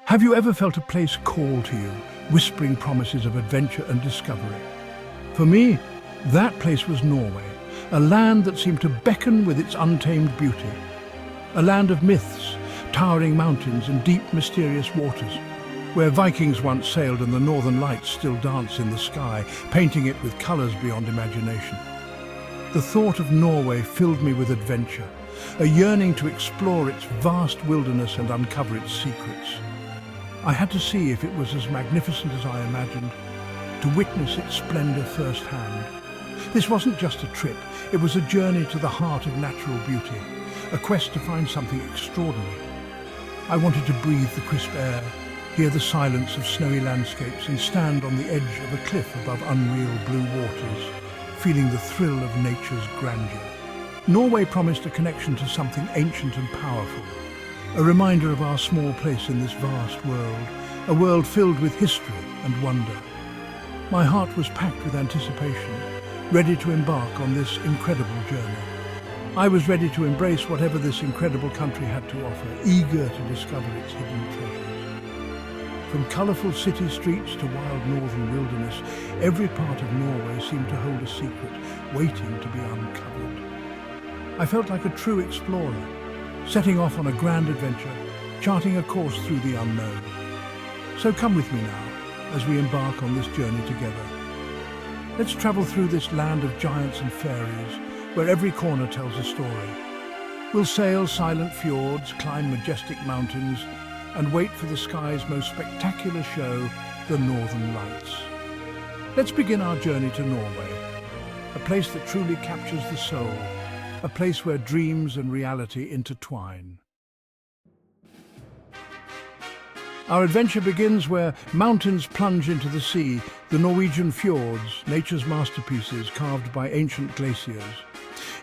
Have you ever felt a place call to you, whispering promises of adventure and discovery? For me, that place was Norway, a land that seemed to beckon with its untamed beauty. A land of myths, towering mountains and deep, mysterious waters, where Vikings once sailed and the northern lights still dance in the sky, painting it with colours beyond imagination. The thought of Norway filled me with adventure, a yearning to explore its vast wilderness and uncover its secrets. I had to see if it was as magnificent as I imagined, to witness its splendour firsthand. This wasn't just a trip, it was a journey to the heart of natural beauty, a quest to find something extraordinary. I wanted to breathe the crisp air, hear the silence of snowy landscapes and stand on the edge of a cliff above unreal blue waters, feeling the thrill of nature's grandeur. Norway promised a connection to something ancient and powerful, a reminder of our small place in this vast world, a world filled with history and wonder. My heart was packed with anticipation, ready to embark on this incredible journey. I was ready to embrace whatever this incredible country had to offer, eager to discover its hidden treasures. From colourful city streets to wild northern wilderness, every part of Norway seemed to hold a secret, waiting to be uncovered. I felt like a true explorer, setting off on a grand adventure, charting a course through the unknown. So come with me now, as we embark on this journey together. Let's travel through this land of giants and fairies, where every corner tells a story. We'll sail silent fjords, climb majestic mountains, and wait for the sky's most spectacular show, the Northern Lights. Let's begin our journey to Norway, a place that truly captures the soul, a place where dreams and reality intertwine. Our adventure begins where mountains plunge into the sea, the Norwegian fjords, nature's masterpieces carved by ancient glaciers.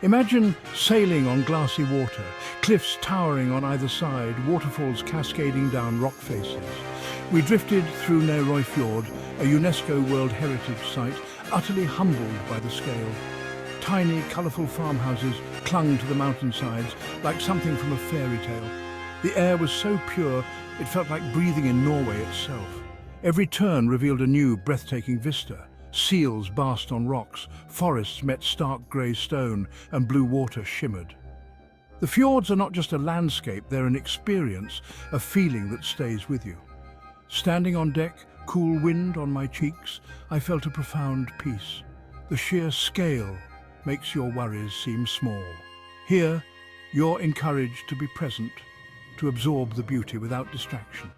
Imagine sailing on glassy water, cliffs towering on either side, waterfalls cascading down rock faces. We drifted through Norway Fjord, a UNESCO World Heritage Site, utterly humbled by the scale. Tiny, colourful farmhouses clung to the mountainsides like something from a fairy tale. The air was so pure, it felt like breathing in Norway itself. Every turn revealed a new, breathtaking vista. Seals basked on rocks, forests met stark grey stone, and blue water shimmered. The fjords are not just a landscape, they're an experience, a feeling that stays with you. Standing on deck, cool wind on my cheeks, I felt a profound peace. The sheer scale makes your worries seem small. Here, you're encouraged to be present, to absorb the beauty without distraction.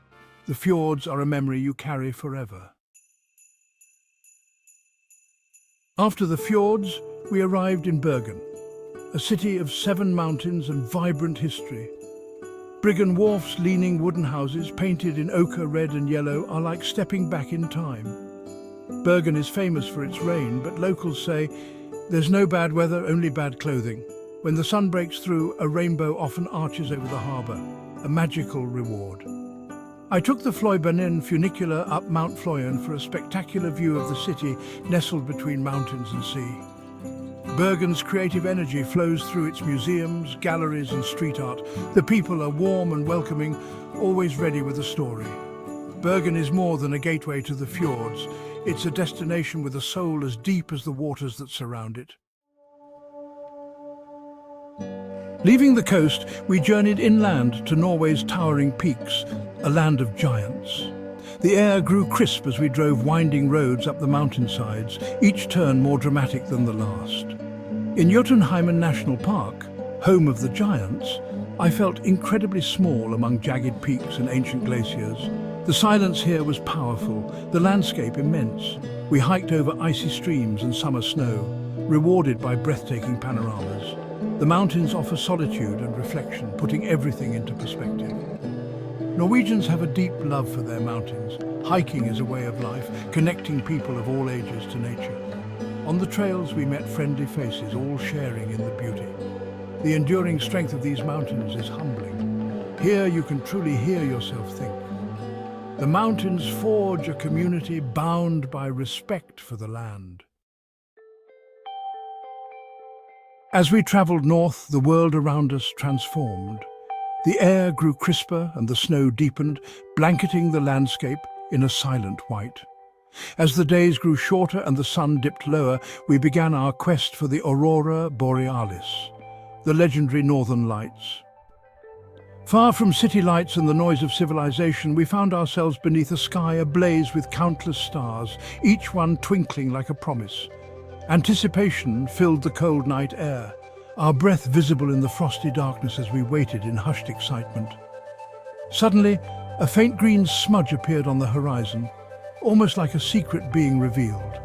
The fjords are a memory you carry forever. After the fjords, we arrived in Bergen, a city of 7 mountains and vibrant history. Briggen Wharf's leaning wooden houses, painted in ochre, red and yellow, are like stepping back in time. Bergen is famous for its rain, but locals say there's no bad weather, only bad clothing. When the sun breaks through, a rainbow often arches over the harbour, a magical reward. I took the Fløibanen funicular up Mount Fløyen for a spectacular view of the city nestled between mountains and sea. Bergen's creative energy flows through its museums, galleries and street art. The people are warm and welcoming, always ready with a story. Bergen is more than a gateway to the fjords. It's a destination with a soul as deep as the waters that surround it. Leaving the coast, we journeyed inland to Norway's towering peaks, a land of giants. The air grew crisp as we drove winding roads up the mountainsides, each turn more dramatic than the last. In Jotunheimen National Park, home of the giants, I felt incredibly small among jagged peaks and ancient glaciers. The silence here was powerful, the landscape immense. We hiked over icy streams and summer snow, rewarded by breathtaking panoramas. The mountains offer solitude and reflection, putting everything into perspective. Norwegians have a deep love for their mountains. Hiking is a way of life, connecting people of all ages to nature. On the trails we met friendly faces, all sharing in the beauty. The enduring strength of these mountains is humbling. Here you can truly hear yourself think. The mountains forge a community bound by respect for the land. As we travelled north, the world around us transformed. The air grew crisper and the snow deepened, blanketing the landscape in a silent white. As the days grew shorter and the sun dipped lower, we began our quest for the Aurora Borealis, the legendary northern lights. Far from city lights and the noise of civilization, we found ourselves beneath a sky ablaze with countless stars, each one twinkling like a promise. Anticipation filled the cold night air, our breath visible in the frosty darkness as we waited in hushed excitement. Suddenly, a faint green smudge appeared on the horizon, almost like a secret being revealed.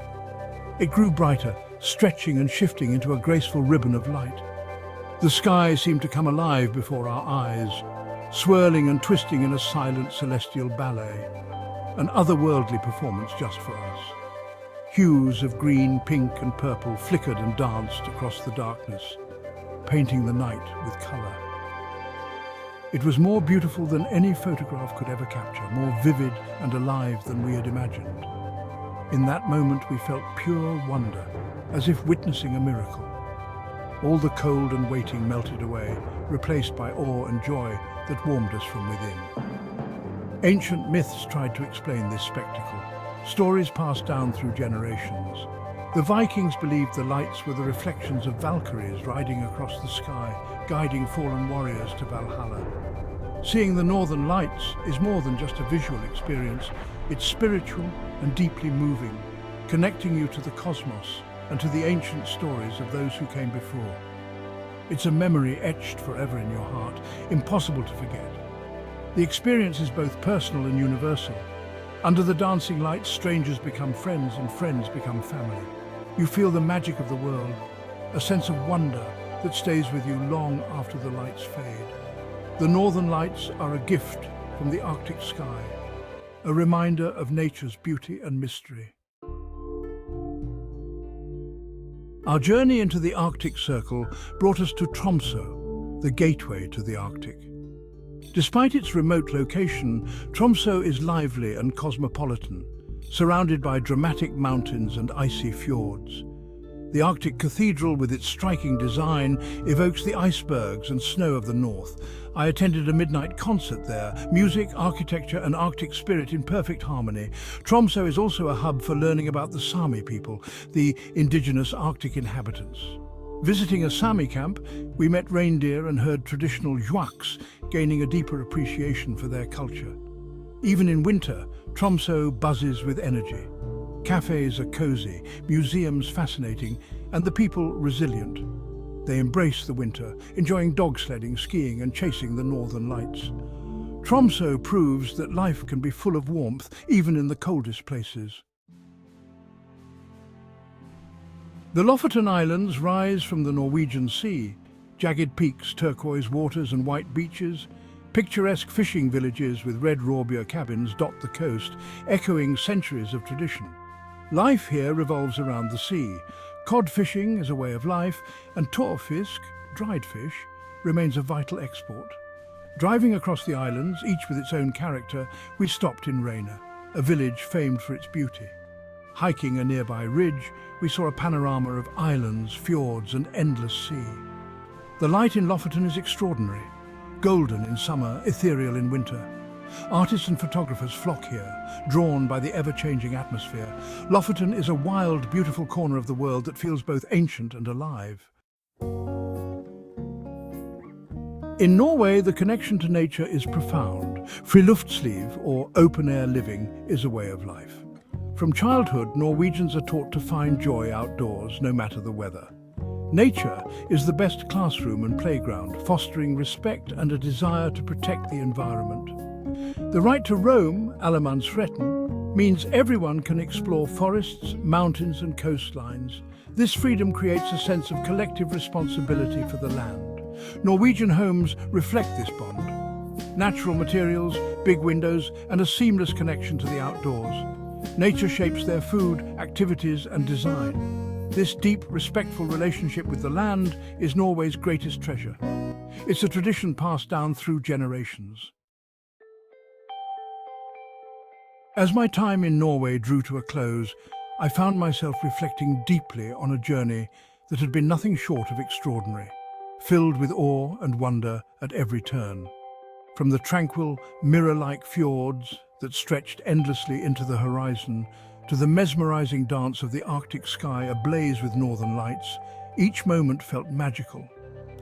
It grew brighter, stretching and shifting into a graceful ribbon of light. The sky seemed to come alive before our eyes, swirling and twisting in a silent celestial ballet, an otherworldly performance just for us. Hues of green, pink and purple flickered and danced across the darkness, painting the night with colour. It was more beautiful than any photograph could ever capture, more vivid and alive than we had imagined. In that moment we felt pure wonder, as if witnessing a miracle. All the cold and waiting melted away, replaced by awe and joy that warmed us from within. Ancient myths tried to explain this spectacle, stories passed down through generations. The Vikings believed the lights were the reflections of Valkyries riding across the sky, guiding fallen warriors to Valhalla. Seeing the northern lights is more than just a visual experience. It's spiritual and deeply moving, connecting you to the cosmos and to the ancient stories of those who came before. It's a memory etched forever in your heart, impossible to forget. The experience is both personal and universal. Under the dancing lights, strangers become friends and friends become family. You feel the magic of the world, a sense of wonder that stays with you long after the lights fade. The northern lights are a gift from the Arctic sky, a reminder of nature's beauty and mystery. Our journey into the Arctic Circle brought us to Tromsø, the gateway to the Arctic. Despite its remote location, Tromsø is lively and cosmopolitan, surrounded by dramatic mountains and icy fjords. The Arctic Cathedral, with its striking design, evokes the icebergs and snow of the north. I attended a midnight concert there, music, architecture and Arctic spirit in perfect harmony. Tromsø is also a hub for learning about the Sami people, the indigenous Arctic inhabitants. Visiting a Sami camp, we met reindeer and heard traditional joaks, gaining a deeper appreciation for their culture. Even in winter, Tromsø buzzes with energy. Cafes are cozy, museums fascinating, and the people resilient. They embrace the winter, enjoying dog sledding, skiing, and chasing the northern lights. Tromsø proves that life can be full of warmth, even in the coldest places. The Lofoten Islands rise from the Norwegian Sea. Jagged peaks, turquoise waters, and white beaches. Picturesque fishing villages with red rawbur cabins dot the coast, echoing centuries of tradition. Life here revolves around the sea. Cod fishing is a way of life, and torfisk, dried fish, remains a vital export. Driving across the islands, each with its own character, we stopped in Reyna, a village famed for its beauty. Hiking a nearby ridge, we saw a panorama of islands, fjords, and endless sea. The light in Lofoten is extraordinary, golden in summer, ethereal in winter. Artists and photographers flock here, drawn by the ever-changing atmosphere. Lofoten is a wild, beautiful corner of the world that feels both ancient and alive. In Norway, the connection to nature is profound. Friluftsliv, or open-air living, is a way of life. From childhood, Norwegians are taught to find joy outdoors, no matter the weather. Nature is the best classroom and playground, fostering respect and a desire to protect the environment. The right to roam, allemannsretten, means everyone can explore forests, mountains and coastlines. This freedom creates a sense of collective responsibility for the land. Norwegian homes reflect this bond. Natural materials, big windows and a seamless connection to the outdoors. Nature shapes their food, activities and design. This deep, respectful relationship with the land is Norway's greatest treasure. It's a tradition passed down through generations. As my time in Norway drew to a close, I found myself reflecting deeply on a journey that had been nothing short of extraordinary, filled with awe and wonder at every turn. From the tranquil, mirror-like fjords that stretched endlessly into the horizon to the mesmerizing dance of the Arctic sky ablaze with northern lights, each moment felt magical.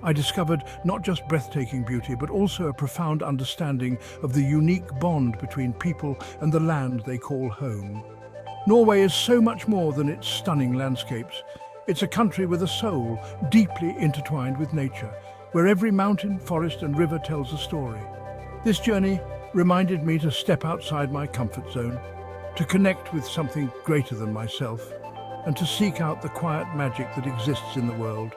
I discovered not just breathtaking beauty, but also a profound understanding of the unique bond between people and the land they call home. Norway is so much more than its stunning landscapes. It's a country with a soul deeply intertwined with nature, where every mountain, forest and river tells a story. This journey reminded me to step outside my comfort zone, to connect with something greater than myself, and to seek out the quiet magic that exists in the world.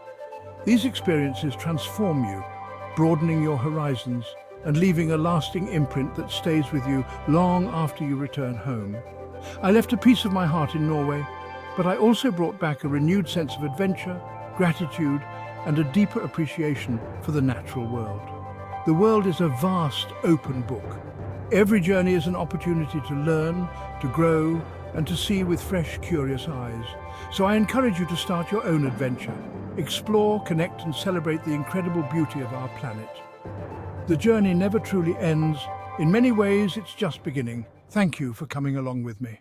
These experiences transform you, broadening your horizons and leaving a lasting imprint that stays with you long after you return home. I left a piece of my heart in Norway, but I also brought back a renewed sense of adventure, gratitude, and a deeper appreciation for the natural world. The world is a vast, open book. Every journey is an opportunity to learn, to grow, and to see with fresh, curious eyes. So I encourage you to start your own adventure. Explore, connect, and celebrate the incredible beauty of our planet. The journey never truly ends. In many ways, it's just beginning. Thank you for coming along with me.